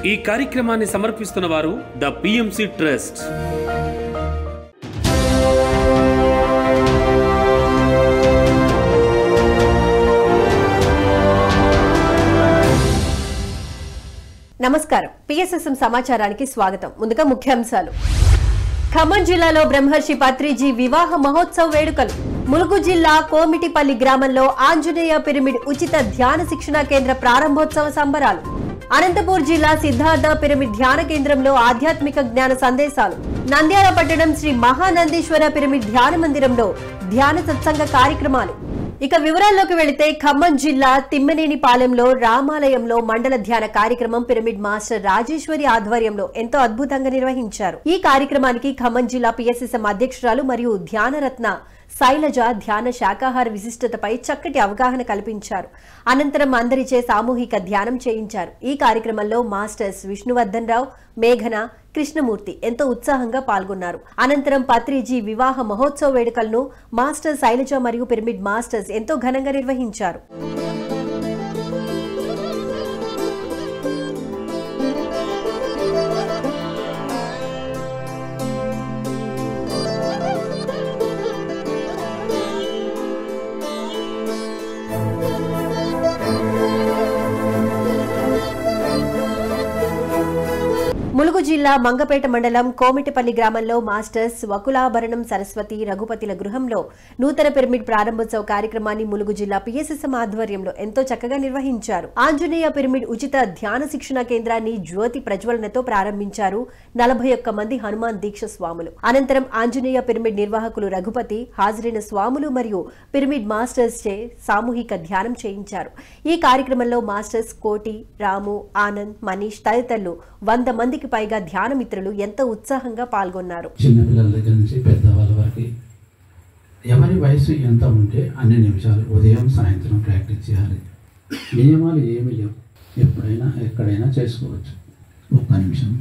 ఈ కార్యక్రమాన్ని సమర్పిస్తున్న వారు ద పిఎంసి ట్రస్ట్. నమస్కారం. పిఎస్ఎస్ఎం సమాచారానికి స్వాగతం. ముందుగా ముఖ్యాంశాలు. ఖమ్మం జిల్లాలో బ్రహ్మర్షి పత్రిజీ వివాహ మహోత్సవ వేడుకలు. ములుగు జిల్లా కోమిటిపల్లి గ్రామంలో ఆంజనేయ పిరమిడ్ ఉచిత ధ్యాన శిక్షణా కేంద్ర ప్రారంభోత్సవ సంబరాలు. అనంతపూర్ జిల్లా సిద్ధార్థ పిరమిడ్ ధ్యాన కేంద్రంలో ఆధ్యాత్మిక జ్ఞాన సందేశాలు. నంద్యాల పట్టణం శ్రీ మహానందీశ్వర పిరమిడ్ ధ్యాన మందిరంలో ధ్యాన సత్సంగ కార్యక్రమాలు. ఇక వివరాల్లోకి వెళితే ఖమ్మం జిల్లా తిమ్మనేనిపాలెంలో రామాలయంలో మండల ధ్యాన కార్యక్రమం పిరమిడ్ మాస్టర్ రాజేశ్వరి ఆధ్వర్యంలో ఎంతో అద్భుతంగా నిర్వహించారు. ఈ కార్యక్రమానికి ఖమ్మం జిల్లా పిఎస్ఎస్ఎం అధ్యక్షురాలు మరియు ధ్యానరత్న శైలజ ధ్యాన శాకాహార విశిష్టతపై చక్కటి అవగాహన కల్పించారు. అనంతరం అందరిచే సామూహిక ధ్యానం చేయించారు. ఈ కార్యక్రమంలో మాస్టర్స్ విష్ణువర్ధన్ రావు, మేఘన, కృష్ణమూర్తి ఎంతో ఉత్సాహంగా పాల్గొన్నారు. అనంతరం పత్రిజీ వివాహ మహోత్సవ వేడుకలను మాస్టర్ శైలజ మరియు పిరమిడ్ మాస్టర్స్ ఎంతో ఘనంగా నిర్వహించారు. ములుగు జిల్లా మంగపేట మండలం కోమిటిపల్లి గ్రామంలో మాస్టర్స్ వకులాభరణం సరస్వతి రఘుపతిల గృహంలో నూతన పిరమిడ్ ప్రారంభోత్సవ కార్యక్రమాన్ని ములుగు జిల్లా పిఎస్ఎస్ఎం ఆధ్వర్యంలో ఎంతో చక్కగా నిర్వహించారు. ఆంజనేయ పిరమిడ్ ఉచిత ధ్యాన శిక్షణ కేంద్రాన్ని జ్యోతి ప్రజ్వలనతో ప్రారంభించారు 41 మంది హనుమాన్ దీక్ష స్వాములు. అనంతరం ఆంజనేయ పిరమిడ్ నిర్వాహకులు రఘుపతి, హాజరైన స్వాములు మరియు పిరమిడ్ మాస్టర్స్ చే సామూహిక ధ్యానం చేయించారు. ఈ కార్యక్రమంలో మాస్టర్స్ కోటి, రాము, ఆనంద్, మనీష్ తదితరులు 100 మందికి పైగా ధ్యాన మిత్రులు ఎంతో ఉత్సాహంగా పాల్గొన్నారు. చిన్నపిల్లల దగ్గర నుంచి పెద్దవాళ్ళ వరకు ఎవరి వయసు ఎంత ఉంటే అన్ని నిమిషాలు ఉదయం సాయంత్రం ప్రాక్టీస్ చేయాలి. నియమాలు ఏమీ లేవు, ఎప్పుడైనా ఎక్కడైనా చేసుకోవచ్చు. 1 నిమిషం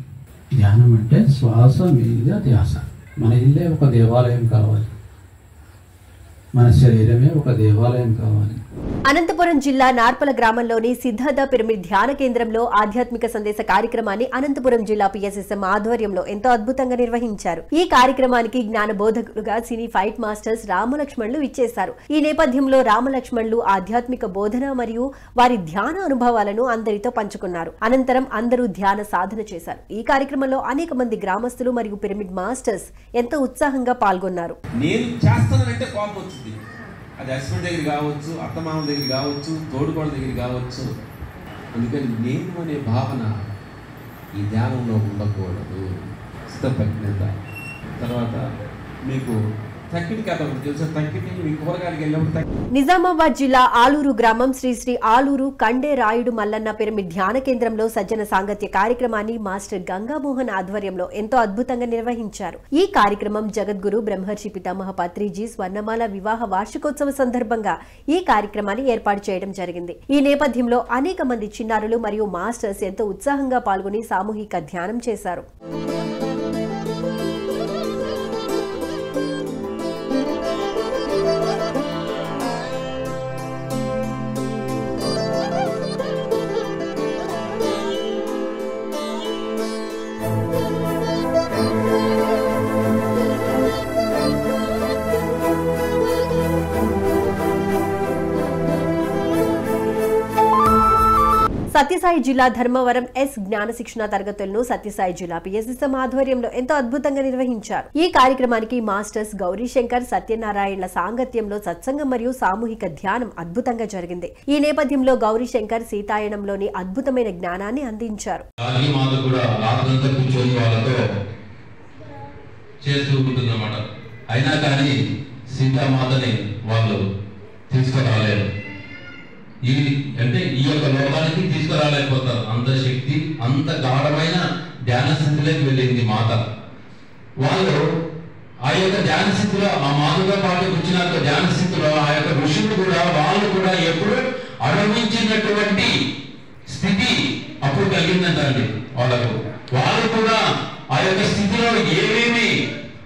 ధ్యానం అంటే శ్వాస మీద ధ్యాస. మన ఇల్లే ఒక దేవాలయం కావాలి, మన శరీరమే ఒక దేవాలయం కావాలి. అనంతపురం జిల్లా నార్పల గ్రామంలోని సిద్ధార్థ పిరమిడ్ ధ్యాన కేంద్రంలో ఆధ్యాత్మిక సందేశ కార్యక్రమాన్ని అనంతపురం జిల్లా పిఎస్ఎస్ఎం ఆధ్వర్యంలో ఎంతో అద్భుతంగా నిర్వహించారు. ఈ కార్యక్రమానికి జ్ఞాన బోధకులుగా సినీ ఫైట్ మాస్టర్స్ రామలక్ష్మణులు ఇచ్చేశారు. ఈ నేపథ్యంలో రామలక్ష్మణులు ఆధ్యాత్మిక బోధన మరియు వారి ధ్యాన అనుభవాలను అందరితో పంచుకున్నారు. అనంతరం అందరూ ధ్యాన సాధన చేశారు. ఈ కార్యక్రమంలో అనేక మంది గ్రామస్తులు మరియు పిరమిడ్ మాస్టర్స్ ఎంతో ఉత్సాహంగా పాల్గొన్నారు. అది హస్బెండ్ దగ్గర కావచ్చు, అత్తమామ దగ్గర కావచ్చు, తోడుకోళ్ళ దగ్గర కావచ్చు. అందుకని నేను అనే భావన ఈ ధ్యానంలో ఉండకూడదు. స్థితప్రజ్ఞత. తర్వాత మీకు తక్కిడి కథ తెలుసా? తక్కిడి మీ కూరగాయలకి వెళ్ళినప్పుడు నిజామాబాద్ జిల్లా ఆలూరు గ్రామం శ్రీ శ్రీ ఆలూరు కండే రాయుడు మల్లన్న పిరమిడ్ ధ్యాన కేంద్రంలో సజ్జన సాంగత్య కార్యక్రమాన్ని మాస్టర్ గంగామోహన్ ఆధ్వర్యంలో ఎంతో అద్భుతంగా నిర్వహించారు. ఈ కార్యక్రమం జగద్గురు బ్రహ్మర్షి పితామహ పత్రిజీ స్వర్ణమాల వివాహ వార్షికోత్సవ సందర్భంగా ఈ కార్యక్రమాన్ని ఏర్పాటు చేయడం జరిగింది. ఈ నేపథ్యంలో అనేక మంది చిన్నారులు మరియు మాస్టర్స్ ఎంతో ఉత్సాహంగా పాల్గొని సామూహిక ధ్యానం చేశారు. సత్యసాయి జిల్లా ధర్మవరం ఎస్ జ్ఞాన శిక్షణ తరగతులను సత్యసాయి జిల్లా పిఎస్ఎస్ఎం ఆధ్వర్యంలో ఎంతో అద్భుతంగా నిర్వహించారు. ఈ కార్యక్రమానికి మాస్టర్స్ గౌరీశంకర్, సత్యనారాయణల సాంగత్యంలో సత్సంగం మరియు సామూహిక ధ్యానం అద్భుతంగా జరిగింది. ఈ నేపథ్యంలో గౌరీశంకర్ సీతాయనంలోని అద్భుతమైన జ్ఞానాన్ని అందించారు. అంటే ఈ యొక్క లోకానికి తీసుకురాలేకపోతారు. అంత శక్తి, అంత గాఢమైన ధ్యాన స్థితిలోకి వెళ్ళింది మాత. వాళ్ళు ఆ యొక్క ధ్యాన స్థితిలో ఆ మాతతో పాటు వచ్చిన ధ్యాన స్థితిలో ఆ యొక్క ఋషులు కూడా వాళ్ళు కూడా ఎప్పుడు అనుభవించినటువంటి స్థితి అప్పుడు కలిగిందంటండి వాళ్ళకు. వాళ్ళు కూడా ఆ యొక్క స్థితిలో ఏమేమి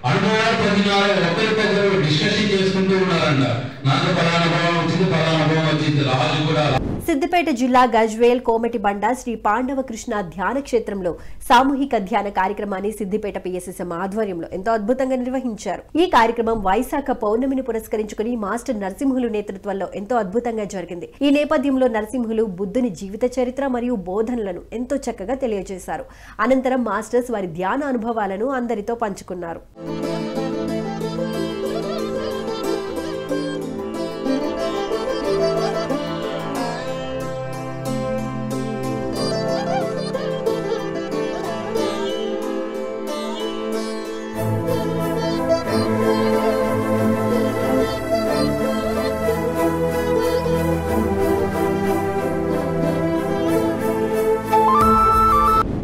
అనుభవాలు పొందినారో ఒకరికొకరు డిస్కషన్ చేసుకుంటూ ఉన్నారంట. నాకు పలానా అనుభవం వచ్చింది, పలానా అనుభవం వచ్చింది. రాజు కూడా. సిద్దిపేట జిల్లా గజ్వేల్ కోమటిబండ శ్రీ పాండవ కృష్ణ ధ్యాన క్షేత్రంలో సామూహిక ధ్యాన కార్యక్రమాన్ని సిద్దిపేట పిఎస్ఎస్ఎం ఆధ్వర్యంలో ఎంతో అద్భుతంగా నిర్వహించారు. ఈ కార్యక్రమం వైశాఖ పౌర్ణమిని పురస్కరించుకుని మాస్టర్ నరసింహులు నేతృత్వంలో ఎంతో అద్భుతంగా జరిగింది. ఈ నేపథ్యంలో నరసింహులు బుద్ధుని జీవిత చరిత్ర మరియు బోధనలను ఎంతో చక్కగా తెలియజేశారు. అనంతరం మాస్టర్స్ వారి ధ్యాన అనుభవాలను అందరితో పంచుకున్నారు.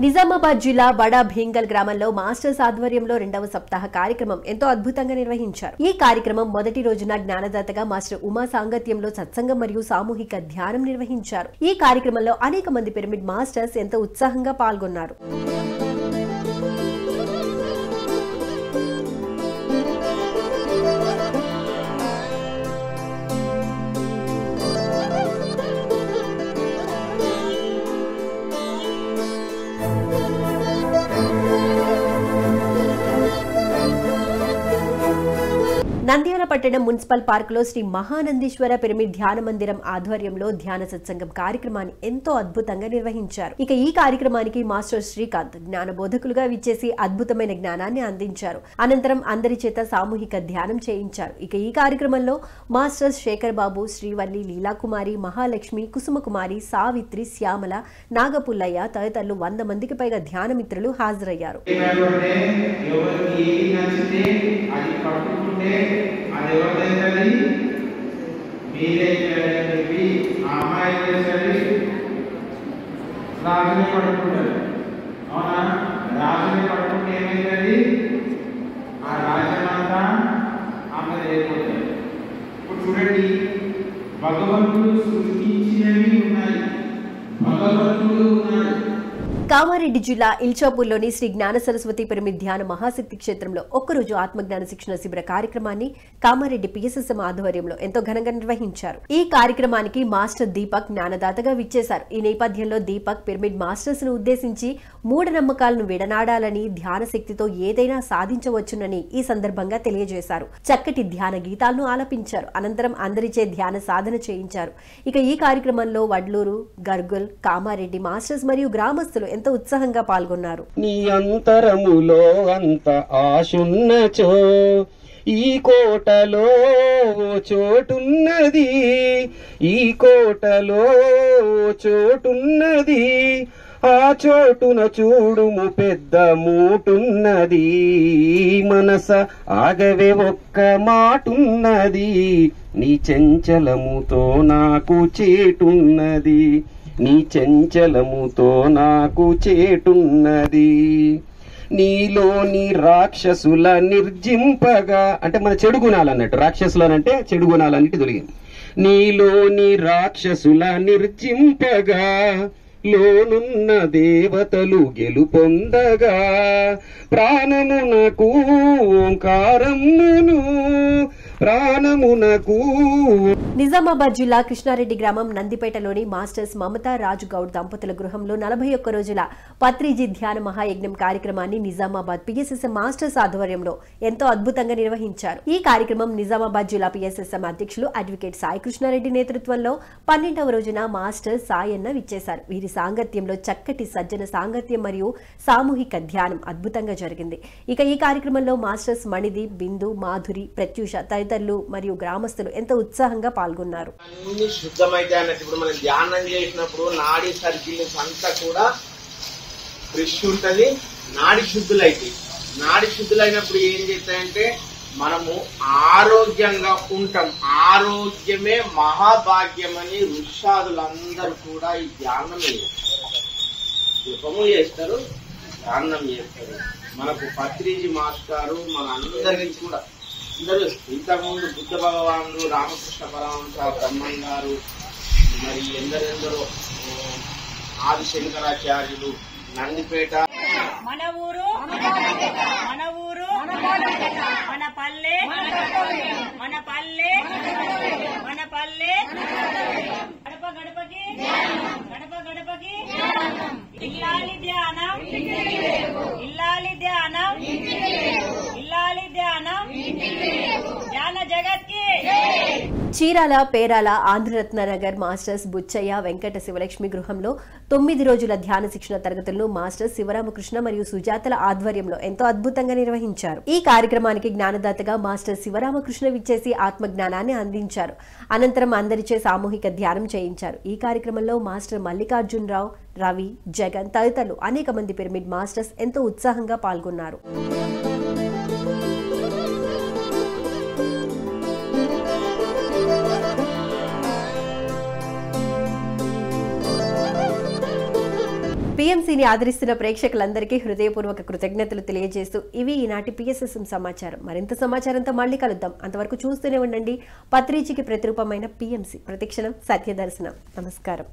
నిజామాబాద్ జిల్లా బడా భీంగల్ గ్రామంలో మాస్టర్స్ ఆధ్వర్యంలో 2వ సప్తాహ కార్యక్రమం ఎంతో అద్భుతంగా నిర్వహించారు. ఈ కార్యక్రమం మొదటి రోజున జ్ఞానదాతగా మాస్టర్ ఉమా సాంగత్యంలో సత్సంగం మరియు సామూహిక ధ్యానం నిర్వహించారు. ఈ కార్యక్రమంలో అనేక మంది పిరమిడ్ మాస్టర్స్ ఎంతో ఉత్సాహంగా పాల్గొన్నారు. నంద్యాల పట్టణం మున్సిపల్ పార్కులో శ్రీ మహానందీశ్వర పిరమిడ్ ధ్యాన మందిరం ఆధ్వర్యంలో ధ్యాన సత్సంగం కార్యక్రమాన్ని ఎంతో అద్భుతంగా నిర్వహించారు. ఇక ఈ కార్యక్రమానికి మాస్టర్ శ్రీకాంత్ జ్ఞాన బోధకులుగా విచ్చేసి అద్భుతమైన జ్ఞానాన్ని అందించారు. అనంతరం అందరి చేత సామూహిక ధ్యానం చేయించారు. ఇక ఈ కార్యక్రమంలో మాస్టర్స్ శేఖర్ బాబు, శ్రీవల్లి, లీలాకుమారి, మహాలక్ష్మి, కుసుమకుమారి, సావిత్రి, శ్యామల, నాగపుల్లయ్య తదితరులు 100 మందికి పైగా ధ్యాన మిత్రులు హాజరయ్యారు. అది ఎవరిదైతుంది మీరైతే ఆ అమ్మాయి చేసేది రాజుని పడుకుంటారు. అవునా? రాజుని పడుకుంటే ఏమైతుంది? ఆ రాజ్యమంతా ఆమె అయిపోతుంది. ఇప్పుడు చూడండి, భగవంతుడు సృష్టించినవి ఉన్నాయి, భగవంతుడు ఉన్నాడు. కామారెడ్డి జిల్లా ఇల్చాపూర్లోని శ్రీ జ్ఞాన సరస్వతి పిరమిడ్ ధ్యాన మహాశక్తి క్షేత్రంలో ఒక్కరోజు ఆత్మజ్ఞాన శిక్షణ శిబిర కార్యక్రమాన్ని కామారెడ్డి పిఎస్ఎస్ఎం ఆధ్వర్యంలో ఎంతో ఘనంగా నిర్వహించారు. ఈ కార్యక్రమానికి మాస్టర్ దీపక్ జ్ఞానదాతగా విచ్చేశారు. ఈ నేపథ్యంలో దీపక్ పిరమిడ్ మాస్టర్స్ ను ఉద్దేశించి మూఢనమ్మకాలను విడనాడాలని, ధ్యాన శక్తితో ఏదైనా సాధించవచ్చునని ఈ సందర్భంగా తెలియజేశారు. చక్కటి ధ్యాన గీతాలను ఆలపించారు. అనంతరం అందరిచే ధ్యాన సాధన చేయించారు. ఇక ఈ కార్యక్రమంలో వడ్లూరు, గర్గుల్, కామారెడ్డి మాస్టర్స్ మరియు గ్రామస్తులు ఎంతో ఉత్సాహంగా పాల్గొన్నారు. నీ అంతరములో అంత ఆశున్నచో ఈ కోటలో చోటున్నది, ఈ కోటలో చోటున్నది, ఆ చోటున చూడుము పెద్ద మూటున్నది, మనస ఆగవే ఒక్క మాటున్నది, నీ చెంచలముతో నాకు చేటున్నది, నీ చెంచలముతో నాకు చేటున్నది, నీలోని రాక్షసుల నిర్జింపగా, అంటే మన చెడు గుణాలు అన్నట్టు, రాక్షసులనంటే చెడు గుణాలన్నిటి తొలగింది, నీలోని రాక్షసుల నిర్జింపగా లోనున్న దేవతలు గెలుపొందగా, ప్రాణమునకు ఓంకారమును ప్రాణమునకు. నిజామాబాద్ జిల్లా కృష్ణారెడ్డి గ్రామం నందిపేటలోని మాస్టర్స్ మమతా రాజు గౌడ్ దంపతుల గృహంలో 41 రోజుల పత్రిజీ ధ్యాన మహాయజ్ఞం కార్యక్రమాన్ని నిజామాబాద్ పిఎస్ఎస్ఎం మాస్టర్స్ ఆధ్వర్యంలో ఎంతో అద్భుతంగా నిర్వహించారు. ఈ కార్యక్రమం నిజామాబాద్ జిల్లా పిఎస్ఎస్ఎం అధ్యక్షులు అడ్వకేట్ సాయి కృష్ణారెడ్డి నేతృత్వంలో 12వ రోజున మాస్టర్ సాయన్న విచ్చేశారు. వీరి సాంగత్యంలో చక్కటి సజ్జన సాంగత్యం మరియు సామూహిక ధ్యానం అద్భుతంగా జరిగింది. ఇక ఈ కార్యక్రమంలో మాస్టర్స్ మణిదీప్, బిందు, మాధురి, ప్రత్యూష తదితరులు మరియు గ్రామస్తులు ఎంతో ఉత్సాహంగా పాల్గొన్నారు. అన్ని శుద్ధమైతే అన్నట్టు ఇప్పుడు మనం ధ్యానం చేసినప్పుడు నాడీ సర్కిల్స్ అంతా కూడా ఫ్రెష్ ఉంటది, నాడి శుద్ధులైతాయి. నాడి శుద్ధులైనప్పుడు ఏం చేస్తాయంటే మనము ఆరోగ్యంగా ఉంటాం. ఆరోగ్యమే మహాభాగ్యమని ఋషాదులందరూ కూడా ఈ ధ్యానం జపము చేస్తారు, ధ్యానం చేస్తారు. మనకు పత్రిజీ మాస్టారు మన అందరికీ కూడా అందరూ ఇంతకుముందు బుద్ధ భగవానుడు, రామకృష్ణ పరమహంస, బ్రహ్మం గారు, మరి ఎందరెందరో ఆదిశంకరాచార్యులు, నందిపేట. మన ఊరు మన ఊరు మన పల్లె మన పల్లె మన పల్లె పల్లె గడప గడపకి గడప గడపకి ఇల్లాలి ధ్యానం ఇల్లాలి ధ్యానం ఇల్లాలి ధ్యానం ధ్యాన జగత్కి. చీరాల పేరాల ఆంధ్రరత్న నగర్ మాస్టర్స్ బుచ్చయ్య వెంకట శివలక్ష్మి గృహంలో 9 రోజుల ధ్యాన శిక్షణ తరగతులను మాస్టర్స్ శివరామకృష్ణ మరియు సుజాతల ఆధ్వర్యంలో ఎంతో అద్భుతంగా నిర్వహించారు. ఈ కార్యక్రమానికి జ్ఞానదాతగా మాస్టర్ శివరామకృష్ణ విచ్చేసి ఆత్మజ్ఞానాన్ని అందించారు. అనంతరం అందరిచే సామూహిక ధ్యానం చేయించారు. ఈ కార్యక్రమంలో మాస్టర్ మల్లికార్జునరావు, రవి, జగన్ తదితరులు అనేక మంది పిరమిడ్ మాస్టర్స్ ఎంతో ఉత్సాహంగా పాల్గొన్నారు. పీఎంసీని ఆదరిస్తున్న ప్రేక్షకులందరికీ హృదయపూర్వక కృతజ్ఞతలు తెలియజేస్తూ ఇవి ఈనాటి పిఎస్ఎస్ఎం సమాచారం. మరింత సమాచారంతో మళ్ళీ కలుద్దాం. అంతవరకు చూస్తూనే ఉండండి పత్రికకి ప్రతిరూపమైన పీఎంసీ. ప్రతిక్షణం సత్యదర్శనం. నమస్కారం.